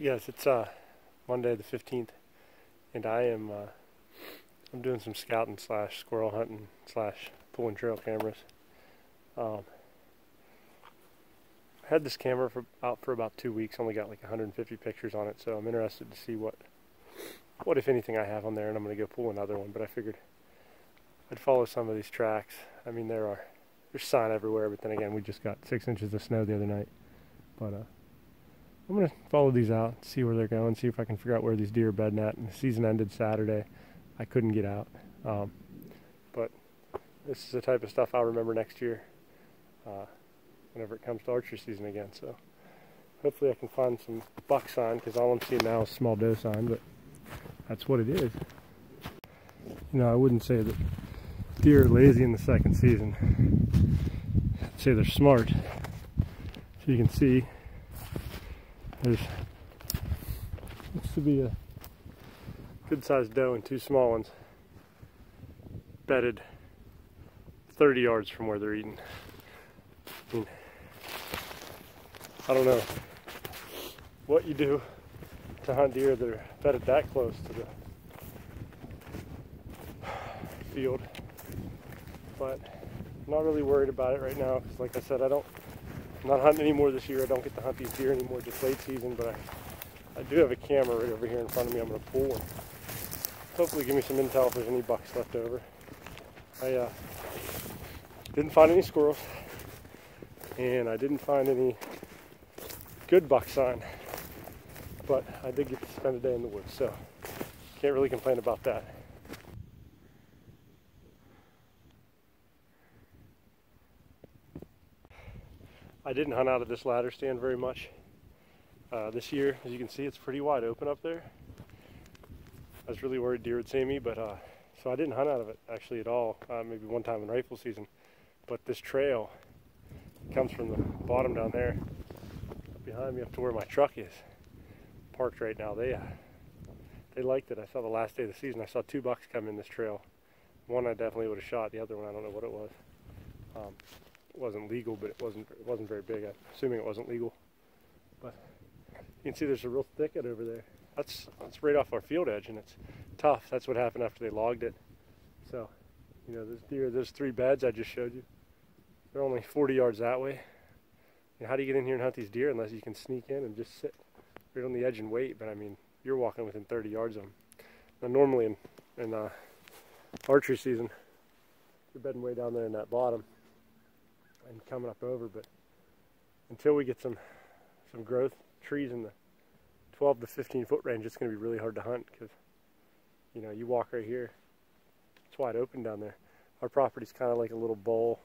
Yes, it's Monday the 15th, and I'm doing some scouting slash squirrel hunting slash pulling trail cameras. I had this camera out for about 2 weeks, only got like 150 pictures on it, so I'm interested to see what if anything I have on there, and I'm going to go pull another one. But I figured I'd follow some of these tracks. I mean, there's sign everywhere, but then again, we just got 6 inches of snow the other night. But I'm going to follow these out, see where they're going, see if I can figure out where these deer are bedding at. And the season ended Saturday. I couldn't get out. But this is the type of stuff I'll remember next year whenever it comes to archery season again. So hopefully I can find some buck sign, because all I'm seeing now is small doe sign, but that's what it is. You know, I wouldn't say that deer are lazy in the second season. I'd say they're smart. So you can see looks to be a good sized doe and 2 small ones bedded 30 yards from where they're eating. I mean, I don't know what you do to hunt deer that are bedded that close to the field, but I'm not really worried about it right now, because like I said, I'm not hunting anymore this year. I don't get to hunt these deer anymore, just late season, but I do have a camera right over here in front of me. I'm going to pull and hopefully give me some intel if there's any bucks left over. I didn't find any squirrels, and I didn't find any good buck sign, but I did get to spend a day in the woods, so can't really complain about that. I didn't hunt out of this ladder stand very much this year. As you can see, it's pretty wide open up there. I was really worried deer would see me, but so I didn't hunt out of it actually at all. Maybe one time in rifle season. But this trail comes from the bottom down there behind me up to where my truck is parked right now. They liked it. I saw the last day of the season, I saw 2 bucks come in this trail. One I definitely would have shot. The other one, I don't know what it was. It wasn't legal, but it wasn't very big. I'm assuming it wasn't legal. But you can see there's a real thicket over there. That's right off our field edge, and it's tough. That's what happened after they logged it. So, you know, there's 3 beds I just showed you. They're only 40 yards that way. And how do you get in here and hunt these deer unless you can sneak in and just sit right on the edge and wait? But I mean, you're walking within 30 yards of them. Now, normally in archery season, you're bedding way down there in that bottom and coming up over, but until we get some growth trees in the 12 to 15 foot range, it's going to be really hard to hunt, because you know, you walk right here, it's wide open down there. Our property's kind of like a little bowl,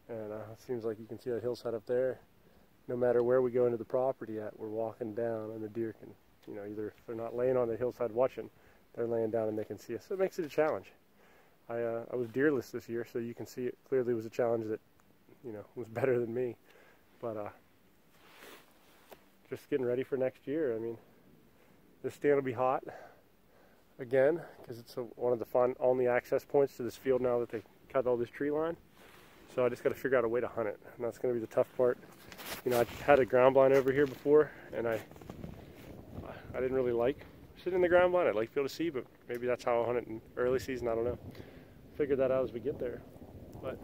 and it seems like you can see that hillside up there. No matter where we go into the property at, we're walking down, and the deer can, you know, either if they're not laying on the hillside watching, they're laying down and they can see us. So it makes it a challenge. I was deerless this year, so you can see it clearly was a challenge that, you know, was better than me. But just getting ready for next year. I mean, this stand will be hot again, because it's one of the only access points to this field now that they cut all this tree line. So I just got to figure out a way to hunt it, and that's going to be the tough part. You know, I had a ground blind over here before, and I didn't really like sitting in the ground blind. I'd like to be able to see, but maybe that's how I'll hunt it in early season. I don't know. Figure that out as we get there. But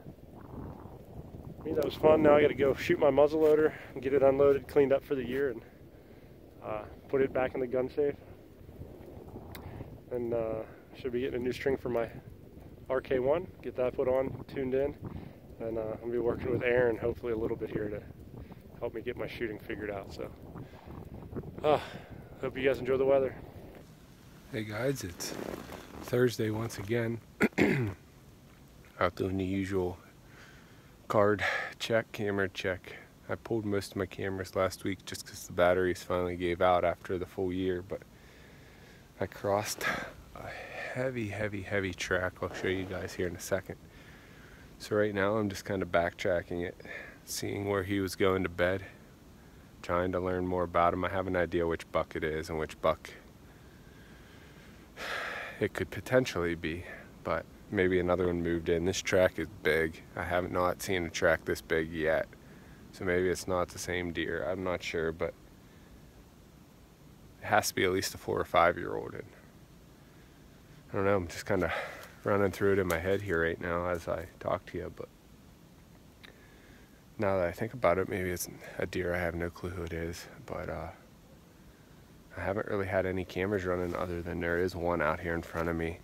I mean, that was fun. Now I got to go shoot my muzzle loader and get it unloaded, cleaned up for the year, and put it back in the gun safe. And should be getting a new string for my RK1. Get that put on, tuned in, and I'm gonna be working with Aaron hopefully a little bit here to help me get my shooting figured out. So, hope you guys enjoy the weather. Hey guys, it's Thursday once again. Out doing the usual card check, camera check. I pulled most of my cameras last week just because the batteries finally gave out after the full year, but I crossed a heavy track. I'll show you guys here in a second. So right now I'm just kind of backtracking it, seeing where he was going to bed, trying to learn more about him. I have an idea which buck it is and which buck it could potentially be, but maybe another one moved in. This track is big. I have not seen a track this big yet, so maybe it's not the same deer. I'm not sure, but it has to be at least a 4 or 5 year old. And I don't know, I'm just kind of running through it in my head here right now as I talk to you, but now that I think about it, maybe it's a deer. I have no clue who it is, but I haven't really had any cameras running other than there is one out here in front of me.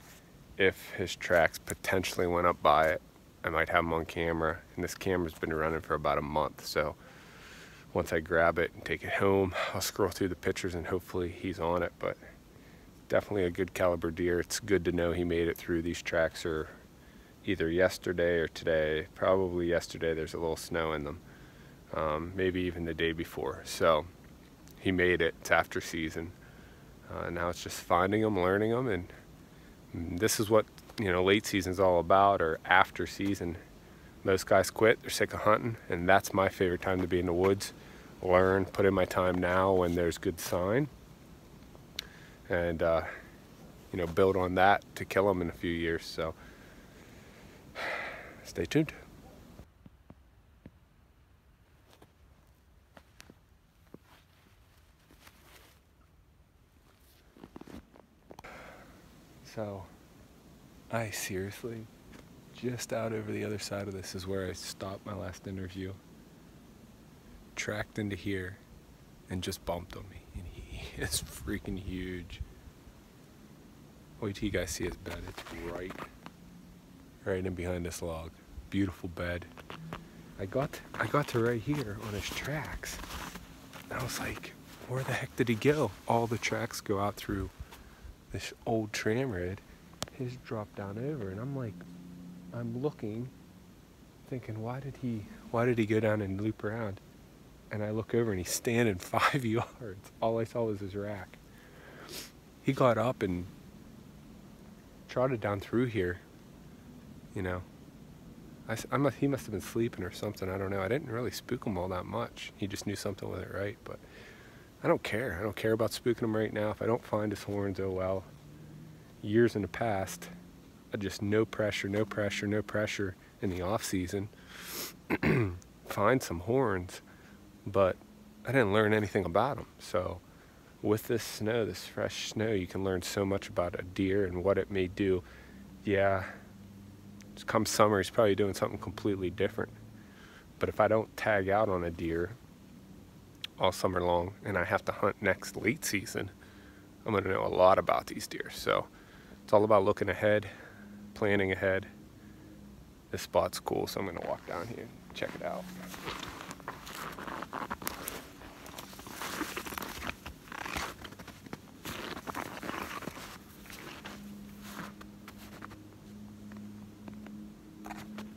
If his tracks potentially went up by it, I might have him on camera, and this camera's been running for about a month, so once I grab it and take it home, I'll scroll through the pictures and hopefully he's on it. But definitely a good caliber deer. It's good to know he made it through these tracks, or either yesterday or today. Probably yesterday, there's a little snow in them, maybe even the day before. So he made it. It's after season. Now it's just finding them, learning them, and this is what, you know, late season's all about, or after season. Most guys quit, they're sick of hunting, and that's my favorite time to be in the woods. Learn, put in my time now when there's good sign, and you know, build on that to kill them in a few years. So stay tuned. So I seriously, just out over the other side of this is where I stopped my last interview. Tracked into here and just bumped on me, and he is freaking huge. Wait till you guys see his bed. It's right in behind this log. Beautiful bed. I got to right here on his tracks, and I was like, where the heck did he go? All the tracks go out through this old tram red. His dropped down over, and I'm looking, thinking, why did he go down and loop around? And I look over and he's standing 5 yards. All I saw was his rack. He got up and trotted down through here, you know. He must have been sleeping or something, I don't know. I didn't really spook him all that much. He just knew something wasn't right, but I don't care. I don't care about spooking him right now. If I don't find his horns, oh well. Years in the past, I just no pressure in the off season. Find some horns, but I didn't learn anything about them. So with this snow, this fresh snow, you can learn so much about a deer and what it may do. Yeah, come summer, he's probably doing something completely different. But if I don't tag out on a deer all summer long and I have to hunt next late season, I'm going to know a lot about these deer. So it's all about looking ahead, planning ahead. This spot's cool, so I'm going to walk down here and check it out.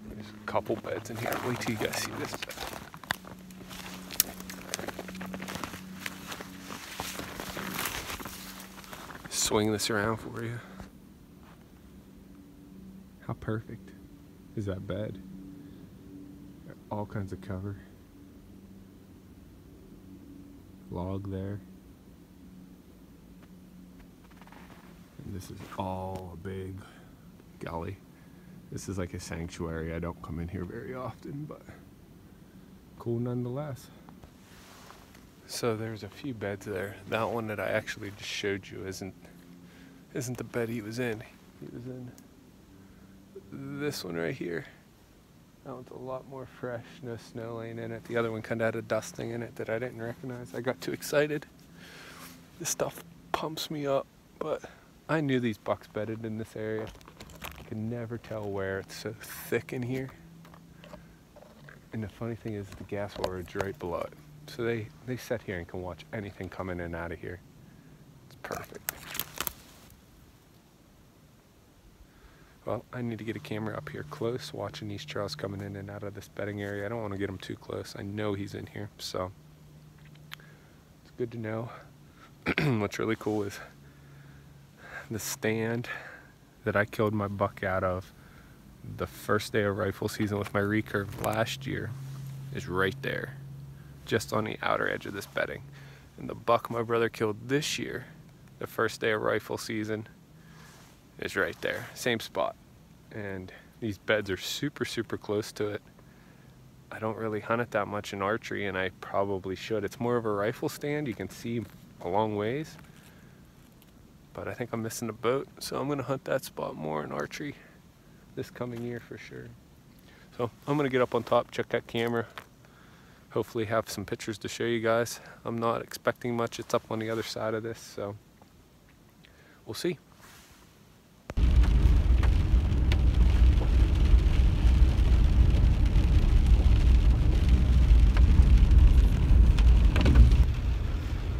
There's a couple beds in here. Wait till you guys see this bed. Swing this around for you. How perfect is that bed? Got all kinds of cover. Log there. And this is all a big gully. This is like a sanctuary. I don't come in here very often, but cool nonetheless. So there's a few beds there. That one that I actually just showed you isn't the bed he was in. He was in this one right here. That one's a lot more fresh, no snow laying in it. The other one kind of had a dusting in it that I didn't recognize. I got too excited. This stuff pumps me up, but I knew these bucks bedded in this area. I can never tell where. It's so thick in here. And the funny thing is the gas well is right below it. So they sit here and can watch anything coming in and out of here. It's perfect. Well, I need to get a camera up here close, watching these trails coming in and out of this bedding area. I don't want to get him too close. I know he's in here, so it's good to know. What's really cool is the stand that I killed my buck out of the first day of rifle season with my recurve last year is right there, just on the outer edge of this bedding. And the buck my brother killed this year, the first day of rifle season, is right there, same spot. And these beds are super close to it. I don't really hunt it that much in archery, and I probably should. It's more of a rifle stand. You can see a long ways, but I think I'm missing a boat, so I'm gonna hunt that spot more in archery this coming year for sure. So I'm gonna get up on top, check that camera, hopefully have some pictures to show you guys. I'm not expecting much. It's up on the other side of this, so we'll see.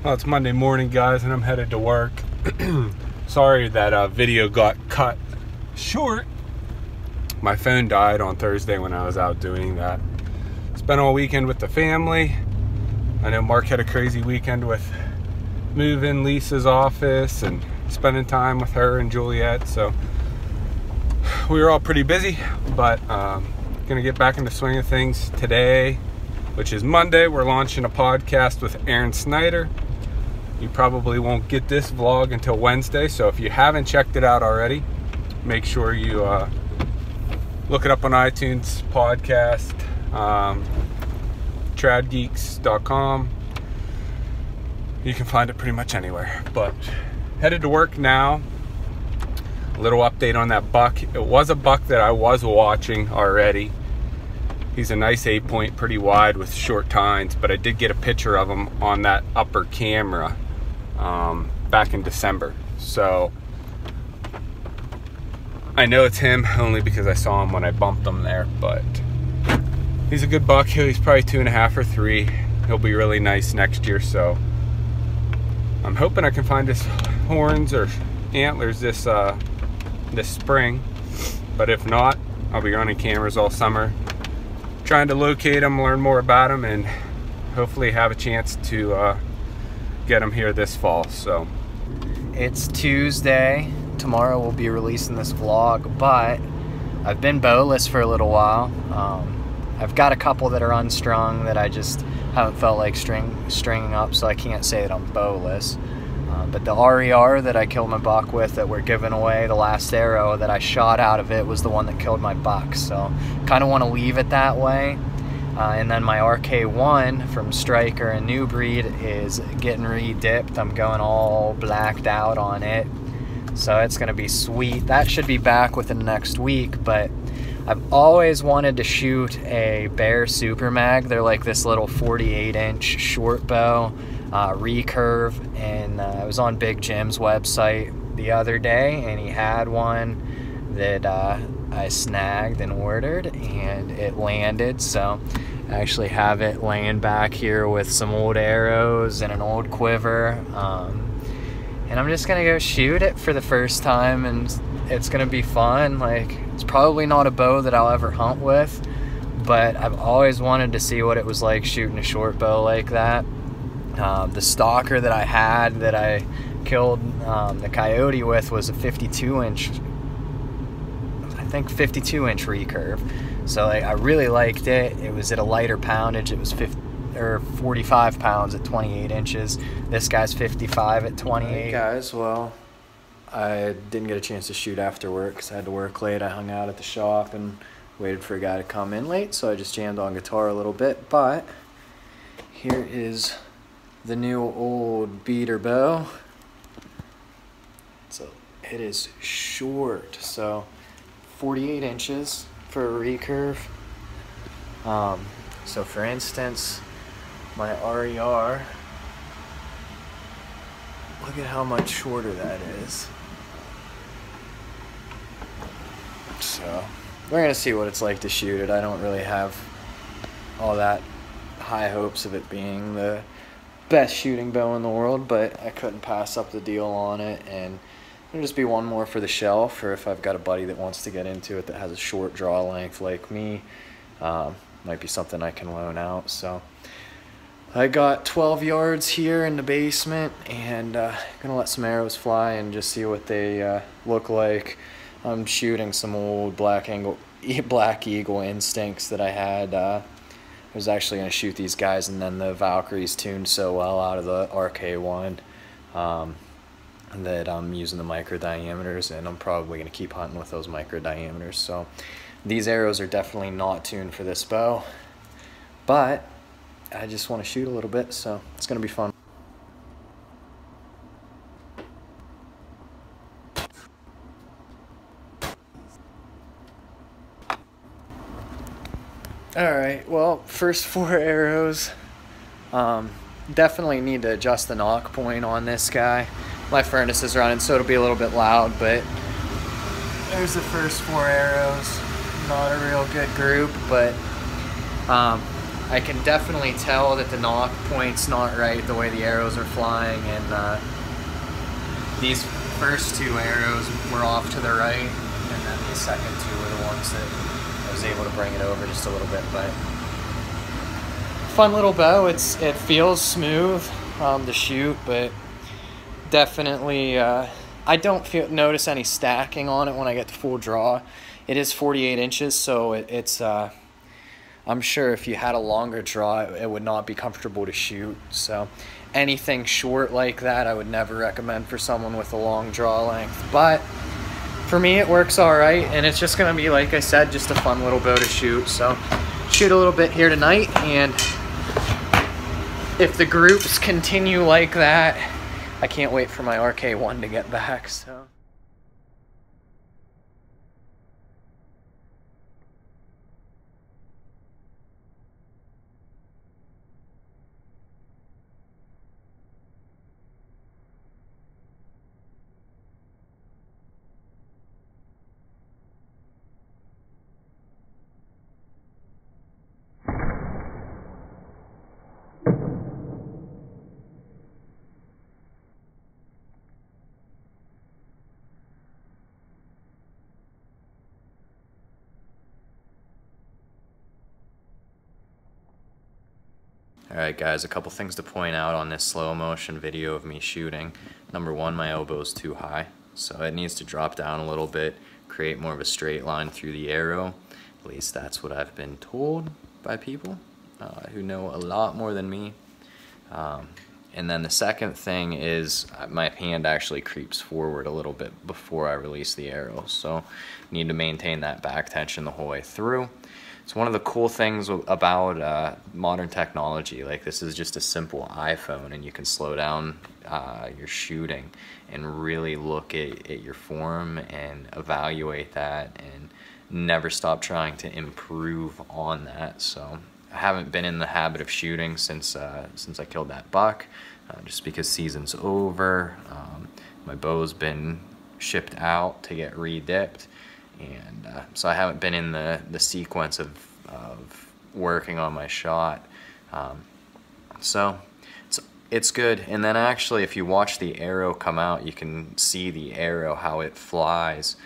Well, it's Monday morning, guys, and I'm headed to work. Sorry that video got cut short. My phone died on Thursday when I was out doing that. Spent all weekend with the family. I know Mark had a crazy weekend with moving Lisa's office and spending time with her and Juliet, so we were all pretty busy, but gonna get back in the swing of things today, which is Monday. We're launching a podcast with Aaron Snyder. You probably won't get this vlog until Wednesday, so if you haven't checked it out already, make sure you look it up on iTunes podcast, tradgeeks.com. You can find it pretty much anywhere. But headed to work now. A little update on that buck. It was a buck that I was watching already. He's a nice 8-point, pretty wide with short tines, but I did get a picture of him on that upper camera back in December. So I know it's him only because I saw him when I bumped him there, but he's a good buck. He's probably 2.5 or 3. He'll be really nice next year, so I'm hoping I can find his horns or antlers this spring. But if not, I'll be running cameras all summer, trying to locate him, learn more about him, and hopefully have a chance to get him here this fall. So it's Tuesday. Tomorrow we'll be releasing this vlog, but I've been bowless for a little while. I've got a couple that are unstrung that I just haven't felt like stringing up, so I can't say that I'm bowless. But the RER that I killed my buck with that we're giving away, the last arrow that I shot out of it was the one that killed my buck, so kind of want to leave it that way. And then my RK1 from Striker and New Breed is getting re-dipped. I'm going all blacked out on it, so it's going to be sweet. That should be back within the next week, but I've always wanted to shoot a Bear Super Mag. They're like this little 48-inch short bow, recurve, and I was on Big Jim's website the other day, and he had one that I snagged and ordered, and it landed. So I actually have it laying back here with some old arrows and an old quiver, and I'm just gonna go shoot it for the first time, and it's gonna be fun. Like, it's probably not a bow that I'll ever hunt with, but I've always wanted to see what it was like shooting a short bow like that. The stalker that I had that I killed the coyote with was a 52-inch, I think 52-inch recurve. So like, I really liked it. It was at a lighter poundage. It was 45 pounds at 28 inches. This guy's 55 at 28. Hey guys, well, I didn't get a chance to shoot after work because I had to work late. I hung out at the shop and waited for a guy to come in late, so I just jammed on guitar a little bit. But here is the new old beater bow. So it is short, so 48 inches for a recurve. So for instance, my RER, look at how much shorter that is. So we're gonna see what it's like to shoot it. I don't really have all that high hopes of it being the best shooting bow in the world, but I couldn't pass up the deal on it, and it'll just be one more for the shelf, or if I've got a buddy that wants to get into it that has a short draw length like me, might be something I can loan out. So I got 12 yards here in the basement, and gonna let some arrows fly and just see what they look like. I'm shooting some old Black Eagle Instincts that I had. I was actually going to shoot these guys, and then the Valkyries tuned so well out of the RK1 that I'm using the micro diameters, and I'm probably going to keep hunting with those micro diameters. So these arrows are definitely not tuned for this bow, but I just want to shoot a little bit, so it's going to be fun. Well, first 4 arrows. Definitely need to adjust the knock point on this guy. My furnace is running, so it'll be a little bit loud, but there's the first 4 arrows. Not a real good group, but I can definitely tell that the knock point's not right the way the arrows are flying, and these first 2 arrows were off to the right, and then the second 2 were the ones that I was able to bring it over just a little bit. But fun little bow. It feels smooth to shoot, but definitely I don't notice any stacking on it when I get to full draw. It is 48 inches, so it's I'm sure if you had a longer draw, it would not be comfortable to shoot. So anything short like that, I would never recommend for someone with a long draw length. But for me, it works all right, and it's just gonna be, like I said, just a fun little bow to shoot. So shoot a little bit here tonight, and if the groups continue like that, I can't wait for my RK1 to get back. So. Alright guys, a couple things to point out on this slow motion video of me shooting. Number 1, my elbow's too high, so it needs to drop down a little bit, create more of a straight line through the arrow. At least that's what I've been told by people who know a lot more than me. And then the second thing is my hand actually creeps forward a little bit before I release the arrow, so need to maintain that back tension the whole way through. It's one of the cool things about modern technology. Like, this is just a simple iPhone, and you can slow down your shooting and really look at your form and evaluate that and never stop trying to improve on that. So I haven't been in the habit of shooting since I killed that buck, just because season's over. My bow's been shipped out to get re-dipped, and so I haven't been in the sequence of working on my shot. So it's good. And then actually, if you watch the arrow come out, you can see the arrow, how it flies.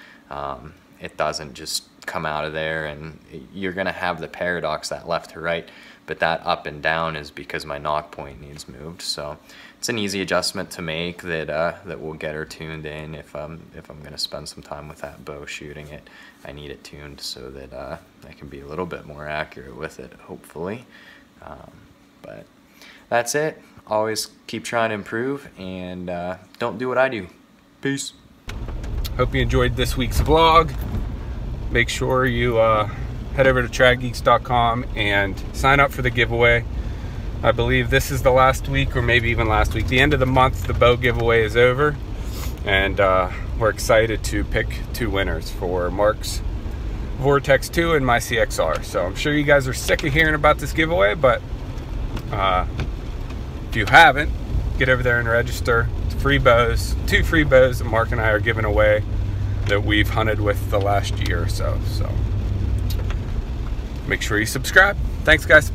It doesn't just come out of there, and you're gonna have the paradox, that left to right, but that up and down is because my knock point needs moved. So it's an easy adjustment to make that will get her tuned in. If I'm gonna spend some time with that bow shooting it, I need it tuned so that I can be a little bit more accurate with it, hopefully. But that's it. Always keep trying to improve, and don't do what I do. Peace. Hope you enjoyed this week's vlog. Make sure you head over to tradgeeks.com and sign up for the giveaway. I believe this is the last week, or maybe even last week. The end of the month, the bow giveaway is over, and we're excited to pick 2 winners for Mark's Vortex 2 and my CXR. So I'm sure you guys are sick of hearing about this giveaway, but if you haven't, get over there and register. It's free bows, 2 free bows that Mark and I are giving away that we've hunted with the last year or so. So make sure you subscribe. Thanks, guys.